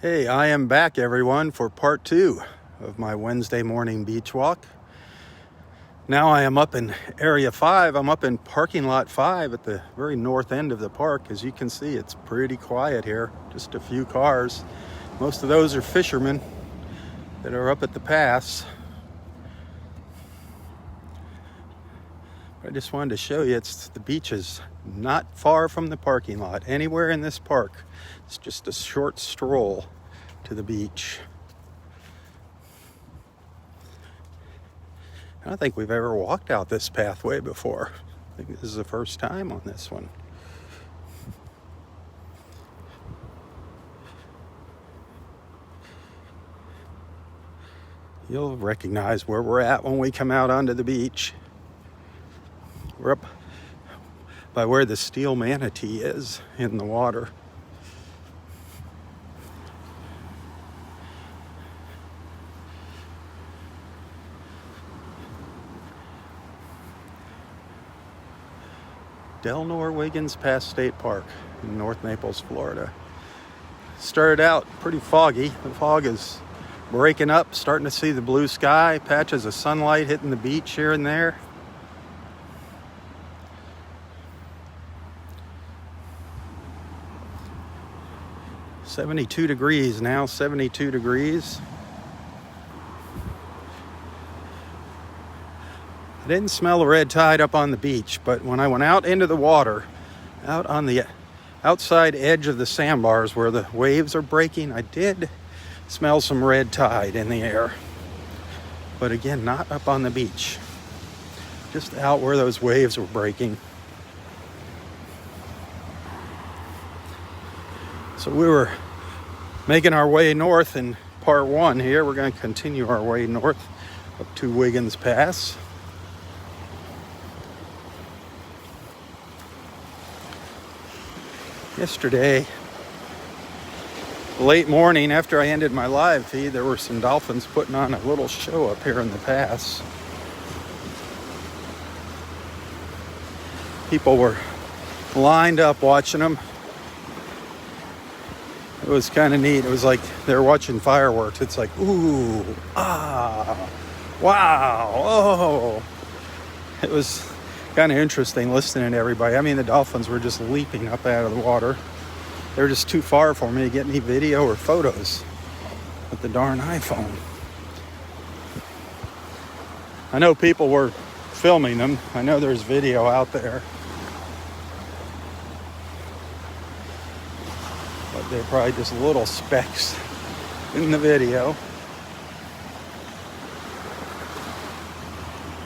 Hey, I am back, everyone, for part 2 of my Wednesday morning beach walk. Now I am up in Area 5. I'm up in parking lot 5 at the very north end of the park. As you can see, it's pretty quiet here. Just a few cars. Most of those are fishermen that are up at the pass. I just wanted to show you the beach is not far from the parking lot. Anywhere in this park. It's just a short stroll to the beach. I don't think we've ever walked out this pathway before. I think this is the first time on this one. You'll recognize where we're at when we come out onto the beach. We're up by where the steel manatee is in the water. Delnor-Wiggins Pass State Park in North Naples, Florida. Started out pretty foggy. The fog is breaking up, starting to see the blue sky, patches of sunlight hitting the beach here and there. "72 degrees now, 72 degrees. I didn't smell the red tide up on the beach, but when I went out into the water, out on the outside edge of the sandbars where the waves are breaking, I did smell some red tide in the air. But again, not up on the beach, just out where those waves were breaking. So we were making our way north in part 1 here. We're going to continue our way north up to Wiggins Pass. Yesterday, late morning after I ended my live feed, there were some dolphins putting on a little show up here in the pass. People were lined up watching them. It was kind of neat. It was like they're watching fireworks. It's like, ooh, ah, wow, oh. It was kind of interesting listening to everybody. I mean, the dolphins were just leaping up out of the water. They were just too far for me to get any video or photos with the darn iPhone. I know people were filming them. I know there's video out there. But they're probably just little specks in the video.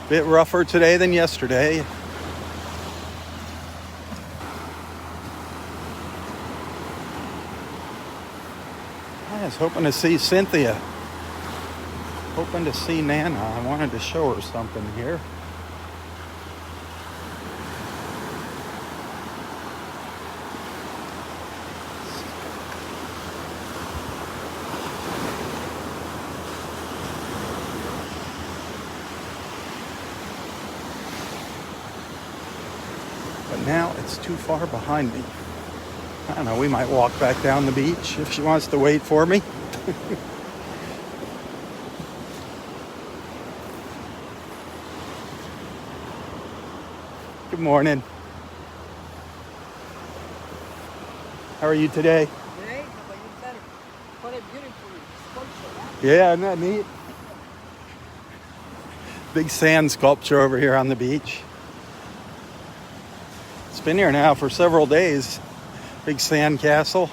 Bit rougher today than yesterday. I was hoping to see Cynthia. Hoping to see Nana. I wanted to show her something here. Now it's too far behind me. I don't know, we might walk back down the beach if she wants to wait for me. Good morning. How are you today? Great, but you said what a beautiful sculpture. Yeah, isn't that neat? Big sand sculpture over here on the beach. Been here now for several days. Big sand castle.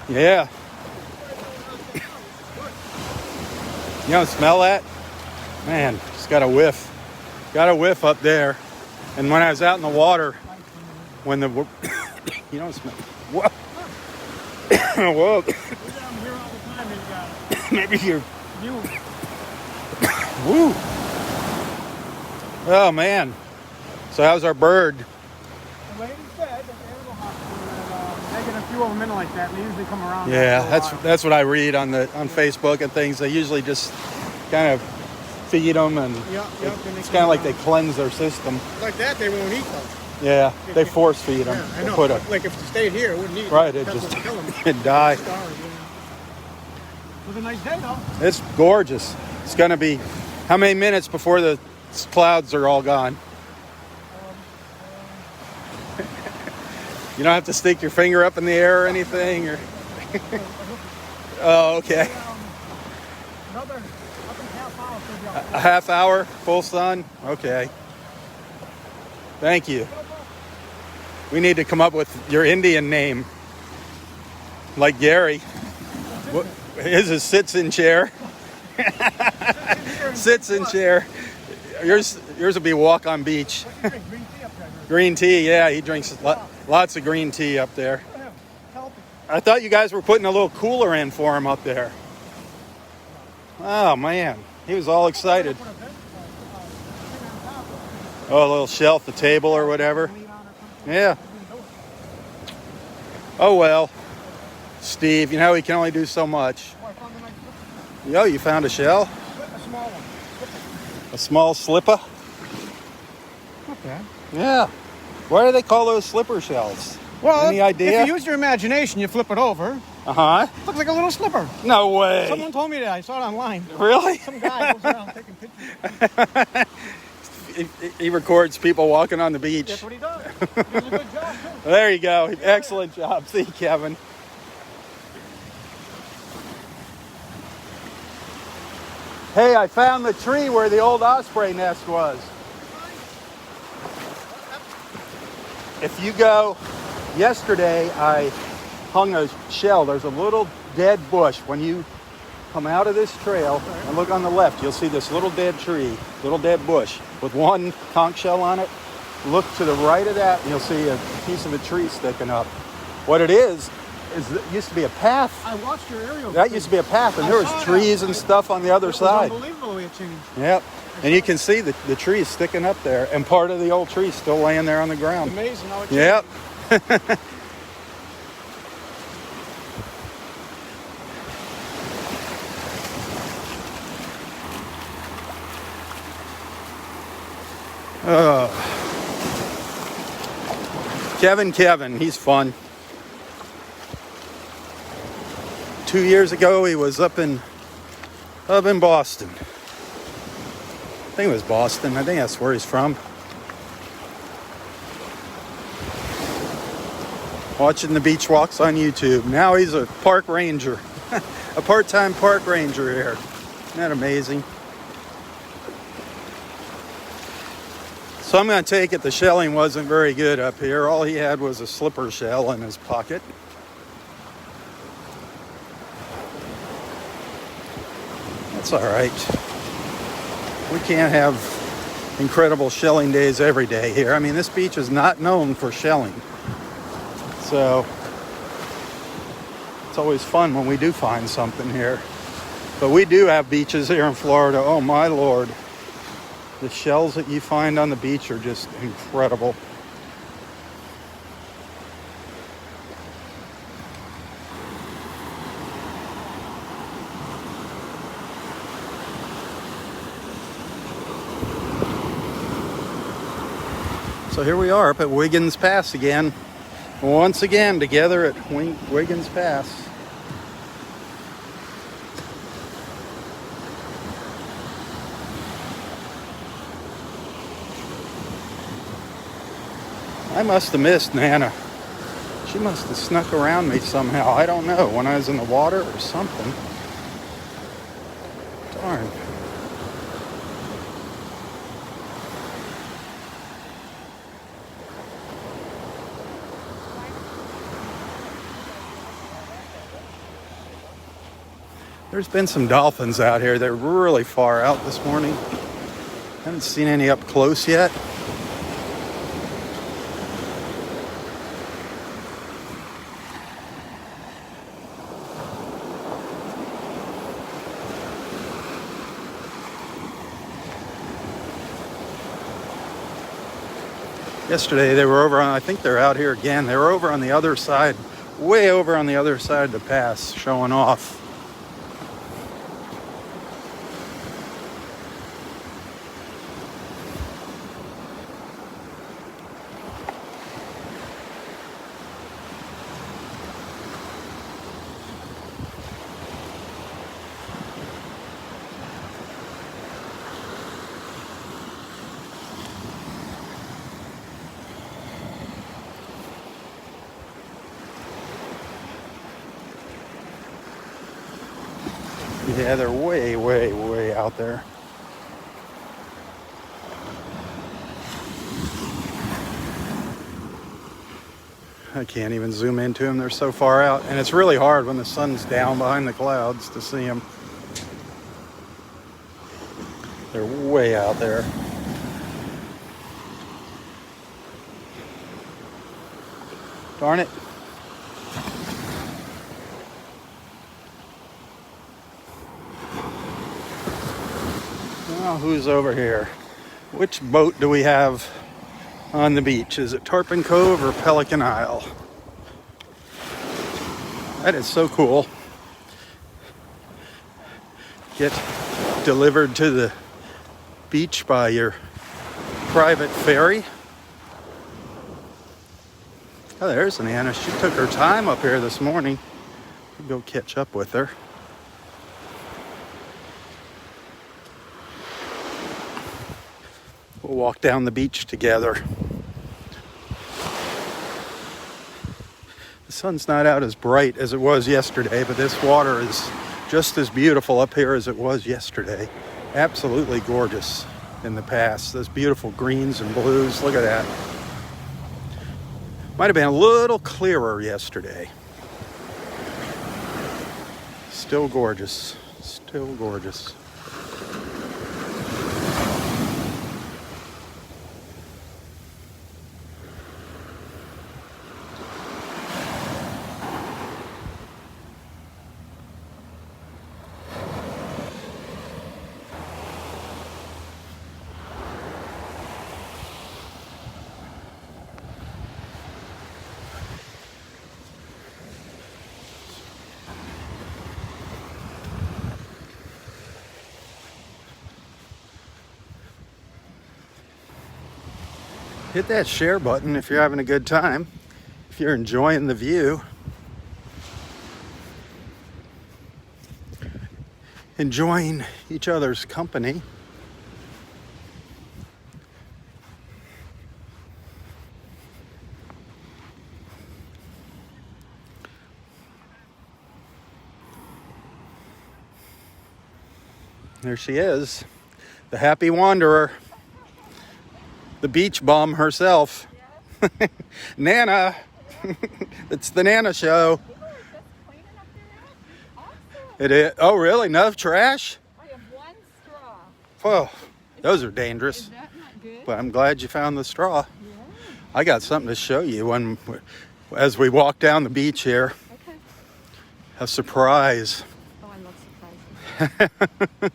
Yeah. You don't smell that? Man, just got a whiff. Got a whiff up there. And when I was out in the water, when the... you don't smell... Whoa. Well, I'm here all the time, and you got it. maybe you're. You. Woo! Oh man! So how's our bird? The lady said at the animal hospital that they get a few of them in like that, and they usually come around. Yeah, after a while. that's what I read on Facebook and things. They usually just kind of feed them, and it's kind of like they cleanse their system. Like that, they won't eat them. Yeah, they force feed them. Yeah, I know. Put Like if it stayed here, it wouldn't eat. right, That's it just what kill them. it'd die. It was a nice day, though. It's gorgeous. It's gonna be how many minutes before the clouds are all gone? You don't have to stick your finger up in the air or anything, or. Oh, okay. Another up in half hour. So you'll- A half hour, full sun. Okay. Thank you. We need to come up with your Indian name, like Gary. His is sits in chair. Sits in chair. Yours will be walk on beach. What do you drink? Green tea up there. Green tea, yeah, he drinks lots of green tea up there. Healthy. I thought you guys were putting a little cooler in for him up there. Oh man, he was all excited. Oh, a little shelf, a table or whatever. Yeah. Oh well, Steve, you know he can only do so much. Yo, you found a shell? A small one. A small slipper? Not bad. Yeah. Why do they call those slipper shells? Well, any idea? if you use your imagination, you flip it over. Uh-huh. Looks like a little slipper. No way. Someone told me that. I saw it online. Really? Some guy goes around taking pictures. He records people walking on the beach. That's what he does. He does a good job, too. There you go. Excellent job. See, Kevin. Hey, I found the tree where the old osprey nest was. If you go, yesterday I hung a shell. There's a little dead bush. When you come out of this trail and look on the left, you'll see this little dead tree, little dead bush with one conch shell on it. Look to the right of that and you'll see a piece of a tree sticking up. What it is it used to be a path. I watched your aerial. That used to be a path, and there was trees and stuff on the other side. Unbelievable the way it changed. Yep. And you can see the trees sticking up there, and part of the old tree still laying there on the ground. Amazing how it changed. Yep. Kevin, he's fun. 2 years ago, he was up in Boston. I think it was Boston. I think that's where he's from. Watching the beach walks on YouTube. Now he's a park ranger, a part-time park ranger here. Isn't that amazing? So I'm going to take it the shelling wasn't very good up here. All he had was a slipper shell in his pocket. That's all right. We can't have incredible shelling days every day here. I mean, this beach is not known for shelling. So it's always fun when we do find something here. But we do have beaches here in Florida. Oh my Lord. The shells that you find on the beach are just incredible. So here we are up at Wiggins Pass again. Once again together at Wiggins Pass. I must have missed Nana. She must have snuck around me somehow. I don't know, when I was in the water or something. Darn. There's been some dolphins out here. They're really far out this morning. Haven't seen any up close yet. Yesterday they were over on, I think they're out here again. They were over on the other side, way over on the other side of the pass, showing off. Yeah, they're way, way, way out there. I can't even zoom into them. They're so far out. And it's really hard when the sun's down behind the clouds to see them. They're way out there. Darn it. Now, who's over here? Which boat do we have on the beach? Is it Tarpon Cove or Pelican Isle? That is so cool. Get delivered to the beach by your private ferry. Oh, there's Nana. She took her time up here this morning. I'll go catch up with her. We'll walk down the beach together. The sun's not out as bright as it was yesterday, but this water is just as beautiful up here as it was yesterday. Absolutely gorgeous in the past. Those beautiful greens and blues. Look at that. Might have been a little clearer yesterday. Still gorgeous. Still gorgeous. Hit that share button if you're having a good time, if you're enjoying the view, enjoying each other's company. There she is, the happy wanderer. The beach bum herself. Yes. Nana. It's the Nana show. People are just cleaning up their act. Awesome. It is. Oh, really? Enough trash? I have one straw. Whoa, those are dangerous. Is that not good? But I'm glad you found the straw. Yeah. I got something to show you as we walk down the beach here. Okay. A surprise. Oh, I love surprises.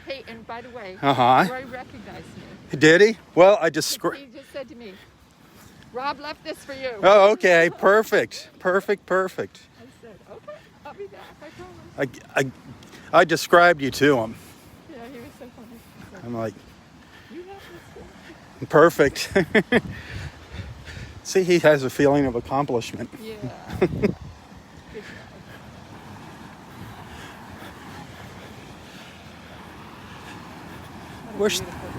Hey, and by the way, Roy recognized me. Did he? Well, I just... He just said to me, Rob left this for you. Oh, okay. Perfect. Perfect. Perfect. I said, okay, I'll be back. I promise. I described you to him. Yeah, he was so funny. Said, I'm like... You have this for Perfect. See, he has a feeling of accomplishment. Yeah. Good job.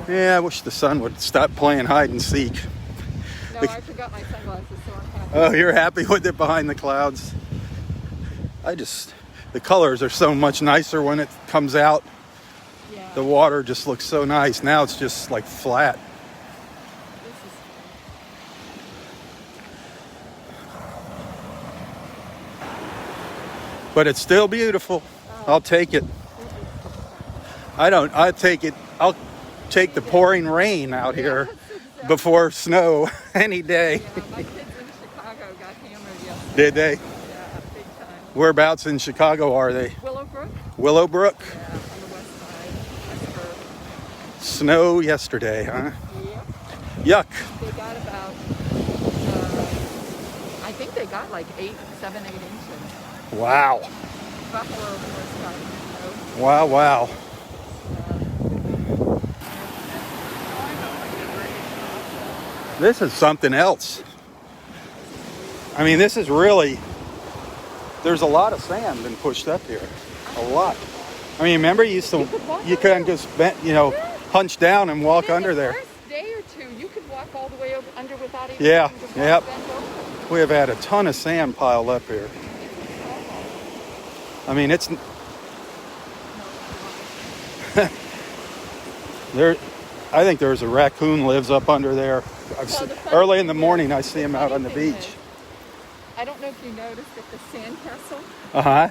I wish the sun would stop playing hide and seek. No, I forgot my sunglasses, so I'm happy. Oh, you're happy with it behind the clouds? The colors are so much nicer when it comes out. Yeah. The water just looks so nice. Now it's just like flat. This is But it's still beautiful. I'll take it. I'll take the pouring rain out here before snow any day. Yeah, my kids in Chicago got hammered yesterday. Did they? Yeah, big time. Whereabouts in Chicago are they? Willowbrook? Willowbrook? Yeah, on the west side. That's Snow yesterday, huh? Yep. Yuck. They got about they got like 7, 8 inches. Wow. Buffalo, of course, got, you know. Wow, wow. This is something else. I mean, this is really, there's a lot of sand been pushed up here. A lot. I mean, remember you couldn't just bent, hunch down and walk under there. The first day or two, you could walk all the way over under without even Yeah, having to yep. bend over. We have had a ton of sand piled up here. I mean, it's there. I think there's a raccoon lives up under there. Early in the morning, I see him out on the beach. I don't know if you noticed at the sandcastle. Uh-huh.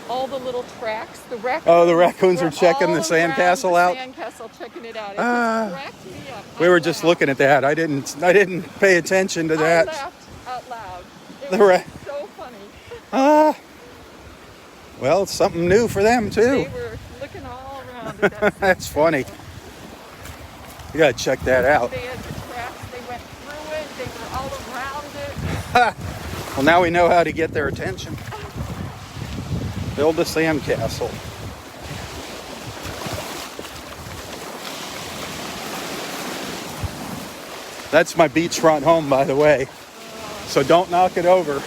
All the little tracks. The raccoons. Oh, the raccoons are checking the sandcastle out. Sandcastle, checking it out. It just cracked me up. We were just looking at that. I didn't pay attention to that. I laughed out loud. It was so funny. Well, it's something new for them too. They were looking all around at that. That's funny. You gotta check that out. They had the tracks. They went through it. They were all around it. Well, now we know how to get their attention. Build a sandcastle. That's my beachfront home, by the way. So don't knock it over.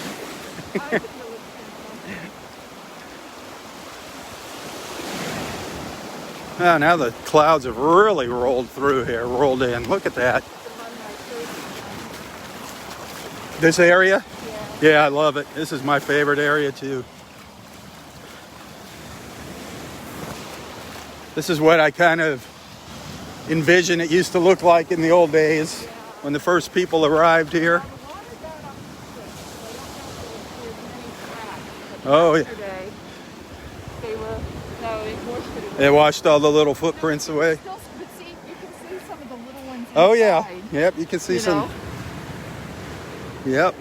Oh, now the clouds have really rolled through here, rolled in. Look at that. This area? Yeah, I love it. This is my favorite area too. This is what I kind of envision it used to look like in the old days when the first people arrived here. Oh, yeah. They washed all the little footprints away. But see, you can see some of the little ones inside. Oh, yeah. Yep, you can see some. Yep.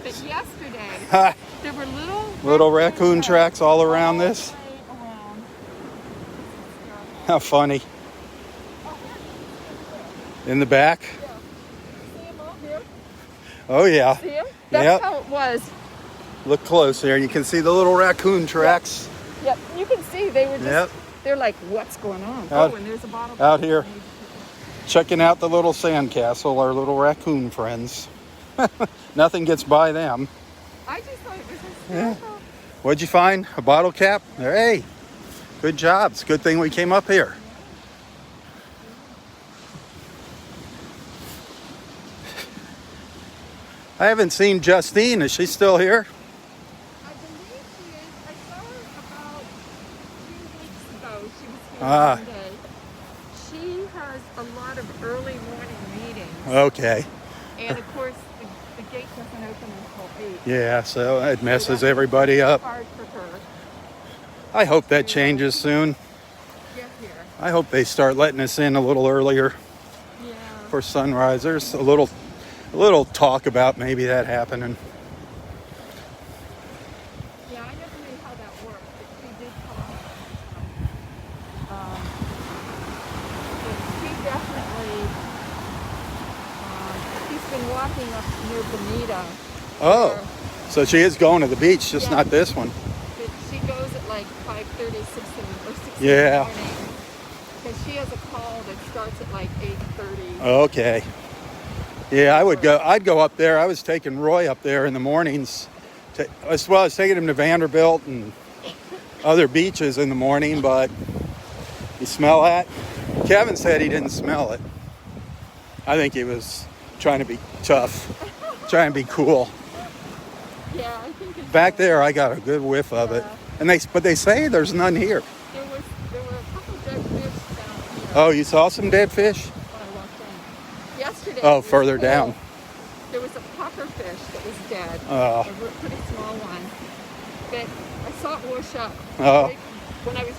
But yesterday, there were little raccoon tracks all around this. How funny. In the back? Yeah. See them all here? Oh, yeah. See them? That's how it was. Look close here. You can see the little raccoon tracks. Yep. You can see they were just, they're like, what's going on? And there's a bottle. Out here. Checking out the little sandcastle, our little raccoon friends. Nothing gets by them. I just thought it was hysterical. Yeah. What'd you find? A bottle cap? Hey, good job. It's a good thing we came up here. I haven't seen Justine. Is she still here? I believe she is. I saw her about 2 weeks ago. She was here one day. She has a lot of early morning meetings. Okay. And of course, the gate doesn't open until 8. Yeah, so it messes everybody up. Hard for her. I hope that changes soon. Get here. I hope they start letting us in a little earlier for sunrise. There's a little talk about maybe that happening. Yeah, I never knew how that worked, but she did talk. She definitely, she's been walking up near Bonita. Oh, so she is going to the beach, just not this one. But she goes at like 5:30, 6 or 6 in Yeah. the morning. Because she has a call that starts at like 8:30. Okay. Yeah, I'd go up there. I was taking Roy up there in the mornings. I was taking him to Vanderbilt and other beaches in the morning, but you smell that? Kevin said he didn't smell it. I think he was trying to be tough, trying to be cool. Yeah, I think it's Back there, I got a good whiff of it. But they say there's none here. There were a couple dead fish down here. Oh, you saw some dead fish? When I walked in. Yesterday. Oh, further down. There was a pufferfish that was dead. Oh. A pretty small one. But I saw it wash up. Oh. When I was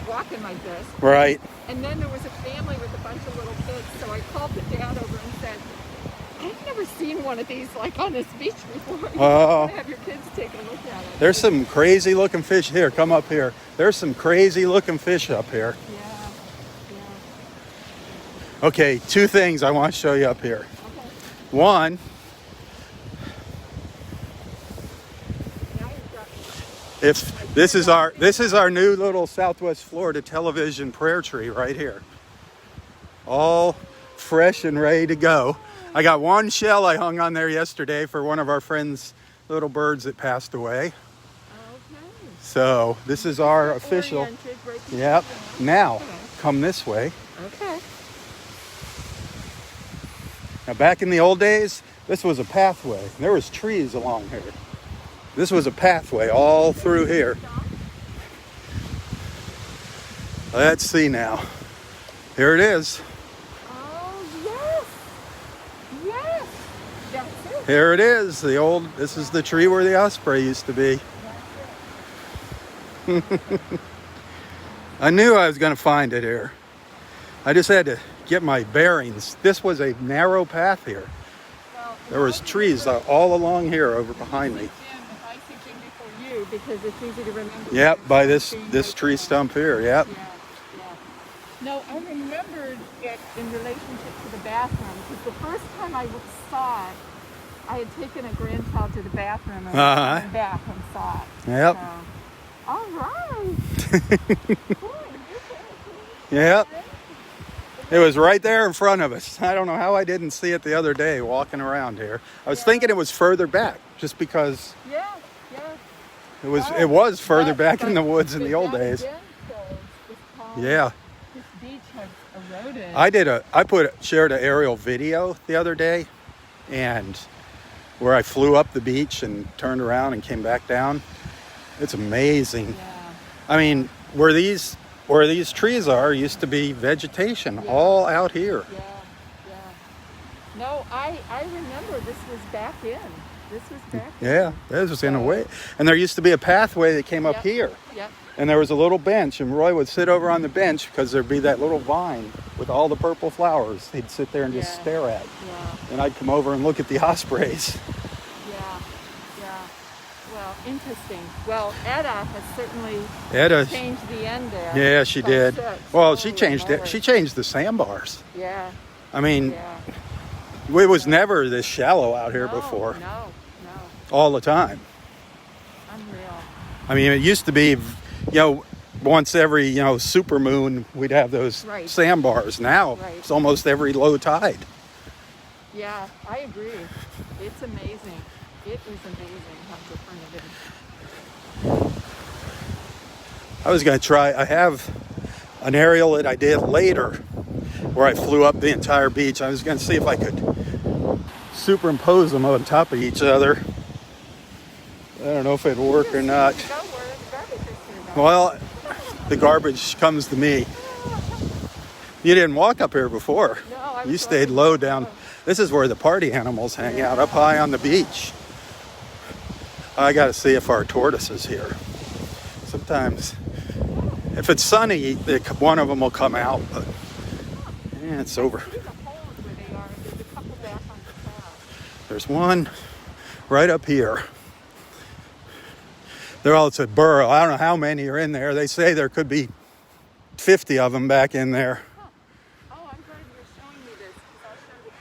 walking like this. Right. And then there was a family with a bunch of little kids. So I called the dad over and said, I've never seen one of these like on this beach before. You want to have your kids take a look at it. There's some crazy looking fish here. Come up here. There's some crazy looking fish up here. Yeah. Okay, 2 things I want to show you up here. Okay. One, if this is our new little Southwest Florida television prayer tree right here. All fresh and ready to go. I got one shell I hung on there yesterday for one of our friends' little birds that passed away. Okay. So this is our official. Oriented right to Yep. the- Now, Okay. come this way. Okay. Now, back in the old days, this was a pathway. There was trees along here. This was a pathway all through here. Let's see now. Here it is. Oh, yes. Yes. That's it. Here it is. This is the tree where the osprey used to be. I knew I was going to find it here. I just had to get my bearings. This was a narrow path here. Well, There was trees all along here over behind me. Jim, if I say Jim before you, because it's easy to remember. Yep, by this See, this right tree there. stump here. Yep. Yeah, yeah. No, I remembered it in relationship to the bathroom, because the first time I saw it, I had taken a grandchild to the bathroom and went back and saw it. Yep. So, all right. Cool. Yep. It was right there in front of us. I don't know how I didn't see it the other day walking around here. I was thinking it was further back, just because Yeah, yeah. it was further back in the woods in the old days. Yeah. This beach has eroded. I shared an aerial video the other day, and where I flew up the beach and turned around and came back down. It's amazing. Yeah. I mean, where these trees are used to be vegetation all out here. Yeah, yeah. No, I remember this was back in. This was back in. Yeah, this was in a way. And there used to be a pathway that came up Yep. here. Yep. And there was a little bench, and Roy would sit over on the bench because there'd be that little vine with all the purple flowers he'd sit there and just Yeah. stare at. Yeah, And I'd come over and look at the ospreys. yeah, yeah. Well, interesting. Well, Etta has certainly Etta, changed the end there. yeah, she Some did. sets. Well, she Holy changed it. moly. She changed the sandbars. Yeah, I mean, yeah. it was never this shallow out here No, before. No, All the time. unreal. I mean, it used to be, once every, supermoon, we'd have those Right. sandbars. Now, Right. it's almost every low tide. Yeah, I agree. It's amazing. It is amazing how different it is. I was going to try, I have an aerial that I did later where I flew up the entire beach. I was going to see if I could superimpose them on top of each other. I don't know if it'd work or not. Go where the garbage is gonna go. Well, the garbage comes to me. You didn't walk up here before. No, I was You stayed low down. This is where the party animals hang out, up high on the beach. I got to see if our tortoise is here. Sometimes, if it's sunny, one of them will come out, but yeah, it's over. See the holes where they are. There's a couple back on the path. There's one right up here. They're all, it's a burrow. I don't know how many are in there. They say there could be 50 of them back in there. Huh. Oh, I'm glad you're showing me this because I'll show the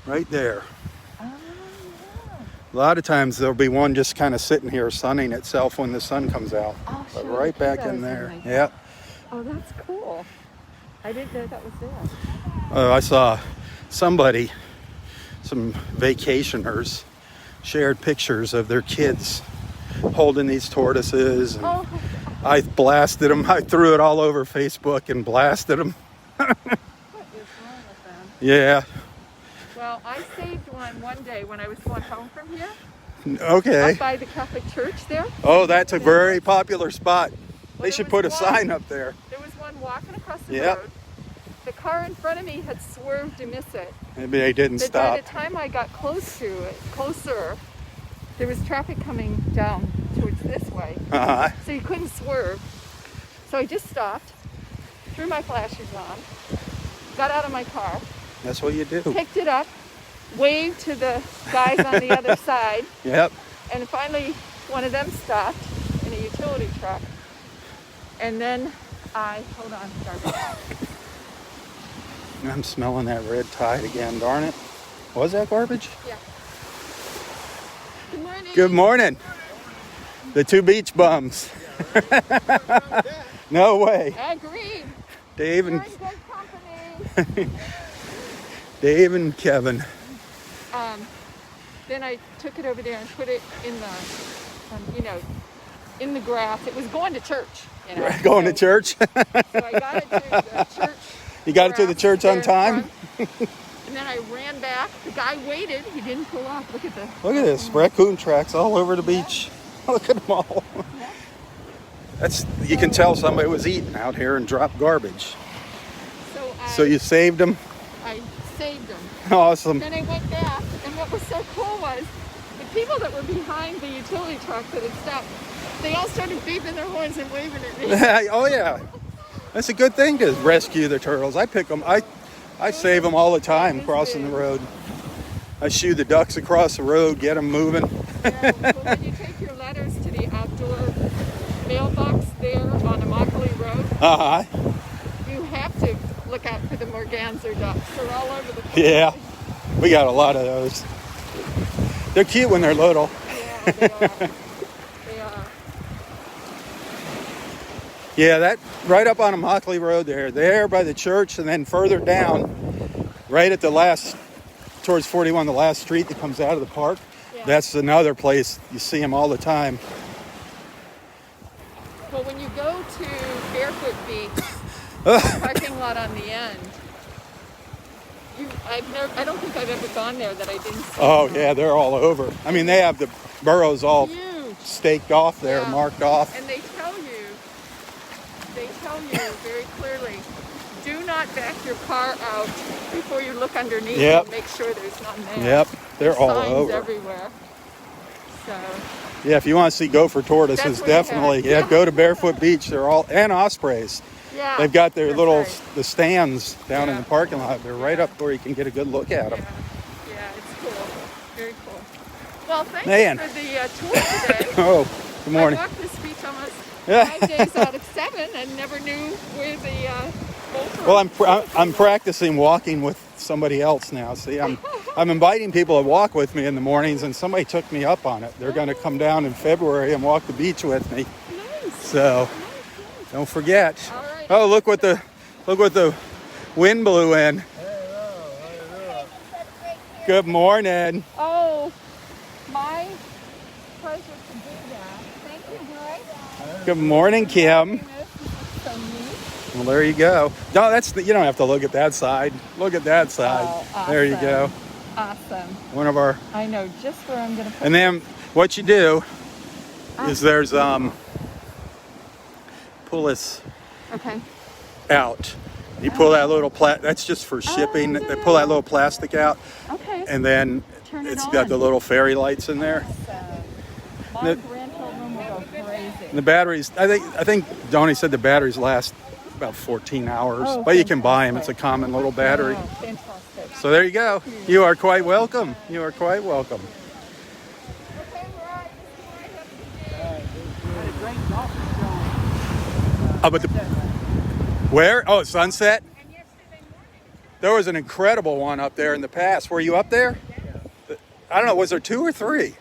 kiddos. Right there. Oh, yeah. A lot of times there'll be one just kind of sitting here sunning itself when the sun comes out. I'll But show right the back kiddos in there. when they- Yeah. Oh, that's cool. I didn't know that was there. I saw somebody, some vacationers, shared pictures of their kids holding these tortoises. And Oh, I blasted them. I threw it all over Facebook and blasted them. what is wrong with them? Yeah. Well, I saved one day when I was going home from here. Okay. Up by the Catholic church there. Oh, that's a very popular spot. Well, They there should was put a one- sign up there. There was one walking across the Yep. road. The car in front of me had swerved to miss it. Maybe they didn't But stop. by the time I got closer, there was traffic coming down towards this way. Uh-huh. So you couldn't swerve. So I just stopped, threw my flashers on, got out of my car, That's what you do. picked it up, waved to the guys on the other side, Yep. and finally one of them stopped in a utility truck. And then hold on, garbage. I'm smelling that red tide again, darn it. Was that garbage? Yeah. Good morning. Good morning. The two beach bums. No way. Agreed. Dave You're and in good company. Dave and Kevin. Then I took it over there and put it in the, in the grass. It was going to church. Going to church. So I got it to the church. You got it to the church on time? And then I ran back. The guy waited. He didn't pull off. Look at this. Raccoon tracks all over the beach. Look at them all. Yeah. You can tell somebody was eating out here and dropped garbage. So you saved them? I saved them. Awesome. Then I went back, and what was so cool was the people that were behind the utility truck that had stopped, they all started beeping their horns and waving at me. Oh yeah. That's a good thing to rescue the turtles. I pick them. I save them all the time crossing the road. I shoo the ducks across the road, get them moving. Yeah, well, when you take your letters to the outdoor mailbox there on Immokalee Road, you have to look out for the merganser ducks. They're all over the place. Yeah, we got a lot of those. They're cute when they're little. Yeah, they are. They are. Yeah, that right up on Immokalee Road there by the church, and then further down, right at the last, towards 41, the last street that comes out of the park. Yeah. That's another place you see them all the time. Well, when you go to Barefoot Beach, parking lot on the end, I don't think I've ever gone there that I didn't see. Oh yeah, they're all over. I mean, they have the burrows all huge, staked off there, yeah, marked off. and they tell you very clearly, do not back your car out before you look underneath and make sure there's none there. Yep, they're all signs over. everywhere. So yeah, if you want to see gopher tortoises, definitely go to Barefoot Beach. They're all, and ospreys. yeah, They've got their little right. the stands down in Yeah. the parking lot. They're right up where you can get a good look at them. Yeah, it's cool. Very cool. Well, thank Man. you for the tour today. Oh, good morning. I walked this beach almost 5 days out of 7 and never knew where the boat Well, I'm practicing walking with somebody else now. See, I'm inviting people to walk with me in the mornings, and somebody took me up on it. They're going to come down in February and walk the beach with me. Nice. So don't forget. All right. Oh, look what the wind blew in. Good morning. Oh, my pleasure to do that. Thank you, Roy. Good morning, Kim. This is so neat. Well, there you go. No, you don't have to look at that side. Look at that side. Oh, awesome. There you go. Awesome. One of our. I know just where I'm going to put And then what you do is there's pull this Okay. out. You pull that little that's just for shipping. They pull that little plastic out, Okay. and then Turn it it's on. got the little fairy lights in there. My grandchildren will go crazy. And the batteries, I think Donnie said the batteries last about 14 hours, Oh, but you can buy them. It's a common little battery. Oh, fantastic. So there you go. You are quite welcome. You are quite welcome. Okay, Roy, this is where I have to be. Great dolphin show. Oh, but where? Oh, Sunset? And yesterday morning, There was an incredible one up there in the past. Were you up there? I don't know. Was there 2 or 3?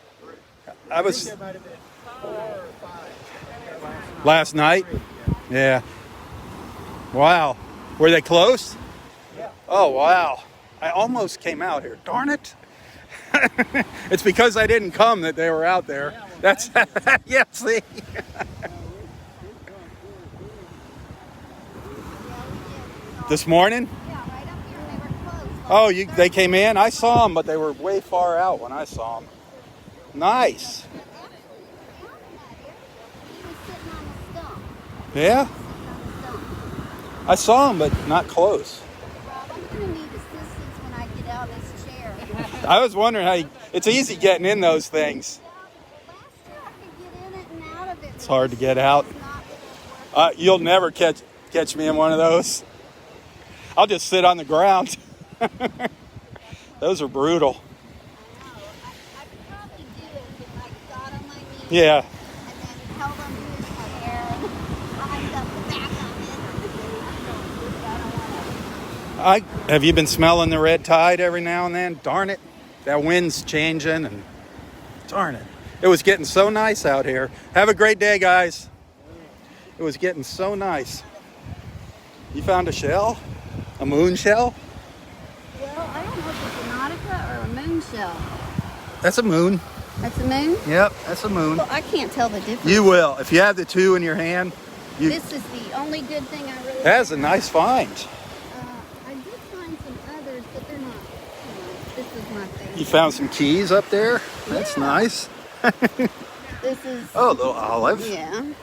I was There might have been 4 or 5. last night. Yeah. Wow. Were they close? Yeah. Oh, wow. I almost came out here. Darn it. It's because I didn't come that they were out there. That's yeah, see. This morning? Yeah, right up here. They were closed. Oh, they came in? I saw them, but they were way far out when I saw them. Nice. He was sitting on the stump. Yeah? On the stump. I saw them, but not close. Rob, I'm going to need assistance when I get out of this chair. I was wondering how it's easy getting in those things. Last year I could get in it and out of it. It's hard to get out. It's not working. You'll never catch me in one of those. I'll just sit on the ground. Those are brutal. I know. I could probably do it if I got on my knees. Yeah. And then held onto his hair and climbed up the back of it. I don't want to. Have you been smelling the red tide every now and then? Darn it. That wind's changing and darn it. It was getting so nice out here. Have a great day, guys. It was getting so nice. You found a shell? A moonshell? Well, I don't know if it's a nautica or a moonshell. That's a moon. That's a moon? Yep, that's a moon. Well, I can't tell the difference. You will. If you have the two in your hand, This is the only good thing I really... That's a nice find. I did find some others, but they're not. This is my favorite. You found some keys up there? That's nice. This is... Oh, a little olive. Yeah.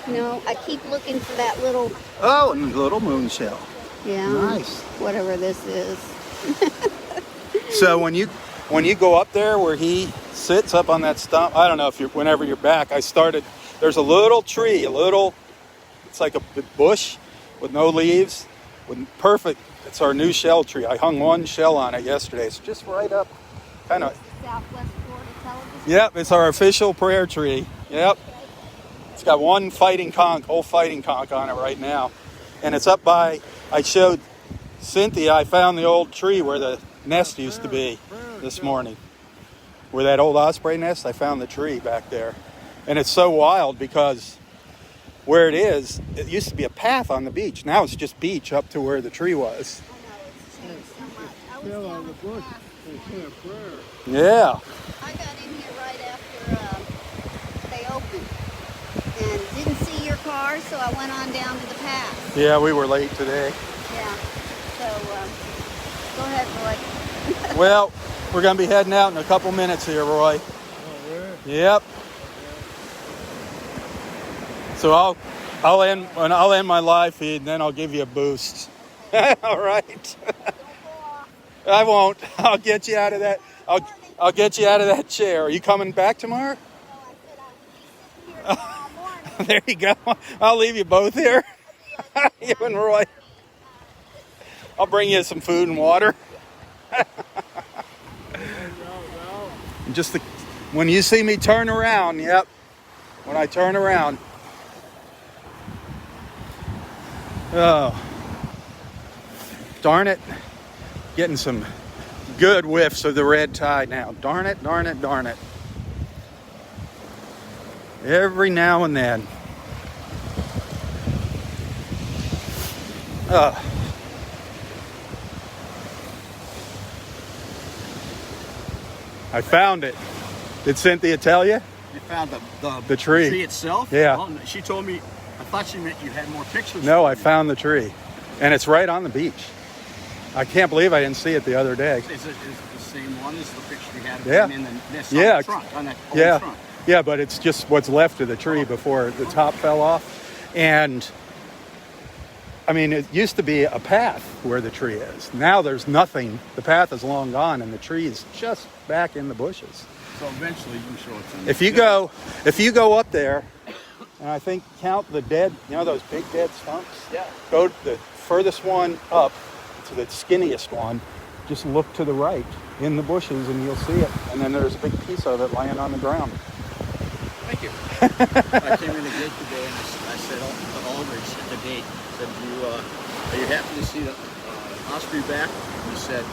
No, I keep looking for that little... Oh, and a little moonshell. Yeah. Nice. Whatever this is. So when you go up there where he sits up on that stump, I don't know if whenever you're back, there's a little tree, it's like a bush with no leaves, perfect. It's our new shell tree. I hung one shell on it yesterday. It's just right up, kind of. Southwest Florida Television. Yep, it's our official prayer tree. Yep. It's got one old fighting conch on it right now. And it's up by, I showed Cynthia, I found the old tree where the nest used to be this morning. Where that old osprey nest, I found the tree back there. And it's so wild because where it is, it used to be a path on the beach. Now it's just beach up to where the tree was. I know, it's changed so much. I was down the path. Yeah. I got in here right after they opened. And didn't see your car, so I went on down to the path. Yeah, we were late today. Yeah. So, go ahead, Roy. Well, we're going to be heading out in a couple minutes here, Roy. Oh, really? Yep. So I'll end my live feed, and then I'll give you a boost. All right. I won't. I'll get you out of that. I'll get you out of that chair. Are you coming back tomorrow? No, I said I would be sitting here tomorrow morning. There you go. I'll leave you both here. You and Roy. I'll bring you some food and water. Just when you see me turn around, yep. When I turn around. Oh. Darn it. Getting some good whiffs of the red tide now. Darn it, darn it, darn it. Every now and then. I found it. Did Cynthia tell you? You found The tree. tree itself? Yeah. Oh, she told me, I thought she meant you had more pictures. No, I found the tree. And it's right on the beach. I can't believe I didn't see it the other day. Is it the same one as the picture you had of Yeah. him in the nest Yeah. on the trunk, on that old Yeah. trunk? Yeah, but it's just what's left of the tree before the top fell off. And I mean, it used to be a path where the tree is. Now there's nothing. The path is long gone and the tree is just back in the bushes. So eventually you can show it to me. If you go up there, and I think count the dead, those big dead stumps? Yeah. Go to the furthest one up to the skinniest one. Just look to the right in the bushes and you'll see it. And then there's a big piece of it laying on the ground. Thank you. I came in the gate today and I said to Aldrich at the gate, said, are you happy to see the osprey back? He said,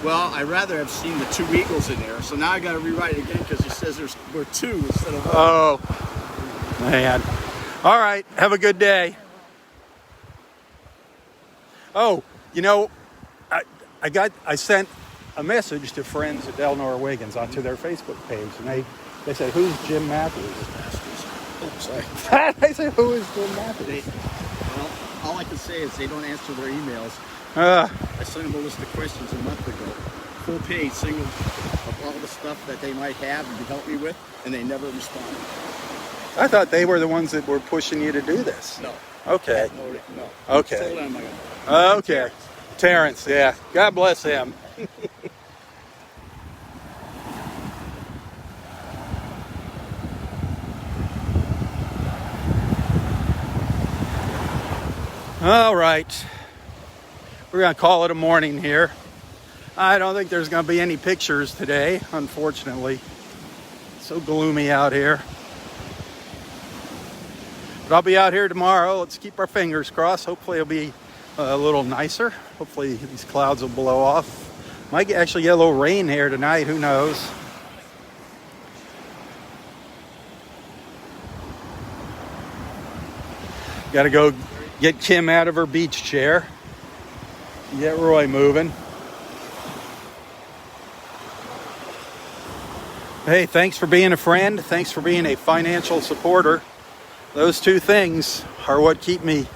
well, I'd rather have seen the two eagles in there. So now I got to rewrite it again because he says we're two instead of one. Oh, man. All right. Have a good day. Oh, I sent a message to friends at Delnor-Wiggins onto their Facebook page, and they said, "Who's Jim Matthews?" Oh, sorry. I said, "Who is Jim Matthews?" Well, all I can say is they don't answer their emails. I sent them a list of questions a month ago, full page, single of all the stuff that they might have and could help me with, and they never respond. I thought they were the ones that were pushing you to do this. No. Okay. No. Okay. Sold on my own. Okay. Terrence, yeah. God bless him. All right. We're going to call it a morning here. I don't think there's going to be any pictures today, unfortunately. It's so gloomy out here. But I'll be out here tomorrow. Let's keep our fingers crossed. Hopefully it'll be a little nicer. Hopefully these clouds will blow off. Might actually get a little rain here tonight, who knows. Gotta go get Kim out of her beach chair. Get Roy moving. Hey, thanks for being a friend. Thanks for being a financial supporter. Those two things are what keep me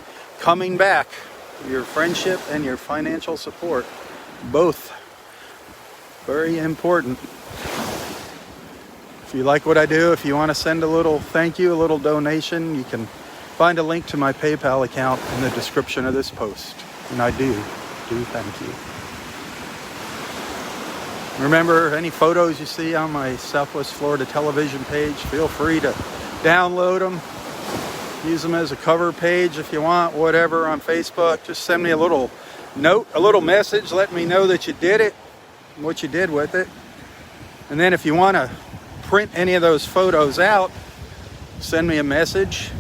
coming back. Your friendship and your financial support. Both very important. If you like what I do, if you want to send a little thank you, a little donation, you can find a link to my PayPal account in the description of this post. And I do thank you. Remember, any photos you see on my Southwest Florida television page, feel free to download them. Use them as a cover page if you want, whatever, on Facebook. Just send me a little note, a little message. Let me know that you did it, what you did with it. And then if you want to print any of those photos out, send me a message.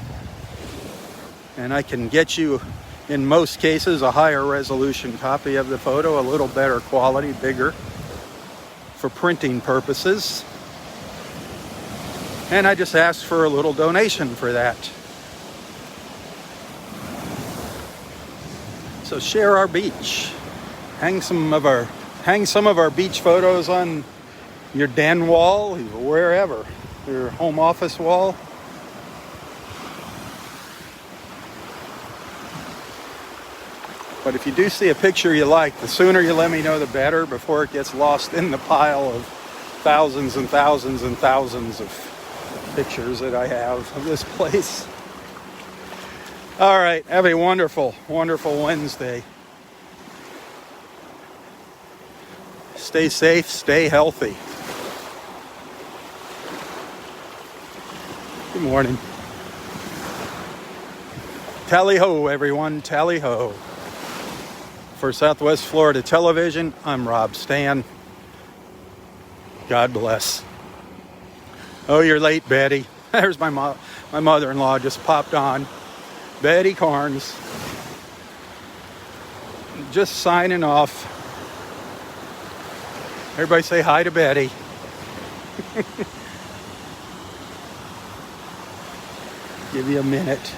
And I can get you, in most cases, a higher resolution copy of the photo, a little better quality, bigger, for printing purposes. And I just asked for a little donation for that. So share our beach. Hang some of our beach photos on your den wall, wherever, your home office wall. But if you do see a picture you like, the sooner you let me know, the better, before it gets lost in the pile of thousands and thousands and thousands of pictures that I have of this place. All right, have a wonderful, wonderful Wednesday. Stay safe, stay healthy. Good morning. Tally ho, everyone, tally ho. For Southwest Florida Television, I'm Robb Stan. God bless. Oh, you're late, Betty. There's my mother-in-law just popped on. Betty Carnes. Just signing off. Everybody say hi to Betty. Give you a minute.